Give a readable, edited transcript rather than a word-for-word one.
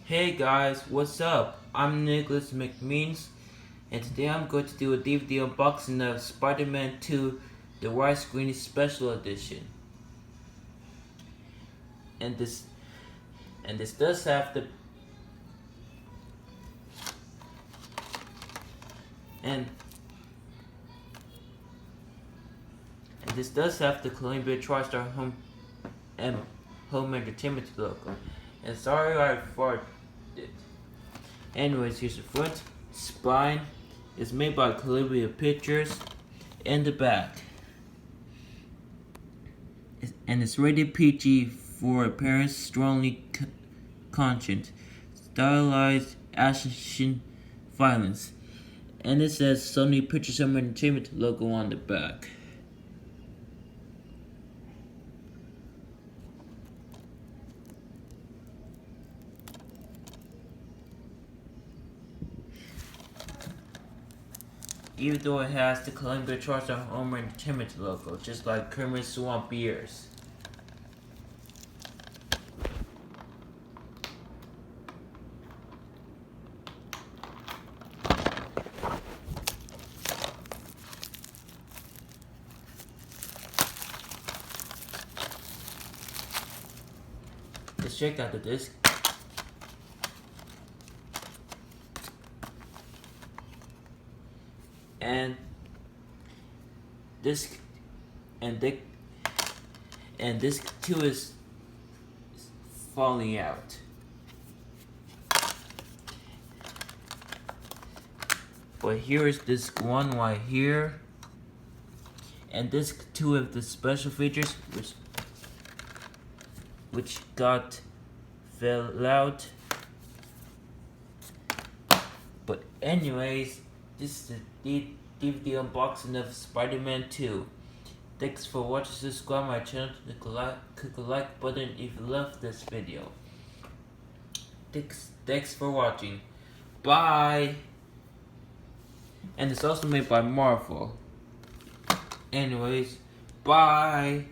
Hey guys, what's up? I'm Nicholas McMeans, and today I'm going to do a DVD unboxing of Spider-Man 2, the widescreen special edition. And this does have the and this does have the Columbia TriStar Home Entertainment logo. And sorry I farted. Anyways, here's the front. Spine is made by Columbia Pictures, and the back. And it's rated PG for parents strongly conscious, stylized action violence. And it says Sony Pictures Home Entertainment logo on the back. Even though it has the Columbia TriStar Home Entertainment logo, just like Kermit Swamp Beers. Let's check out the disc. And this too is falling out. But here is disc 1 right here, and disc 2 of the special features which fell out. But anyways, this is the DVD unboxing of Spider-Man 2. Thanks for watching. Subscribe my channel. Click the like button if you love this video. Thanks for watching. Bye. And it's also made by Marvel. Anyways, bye.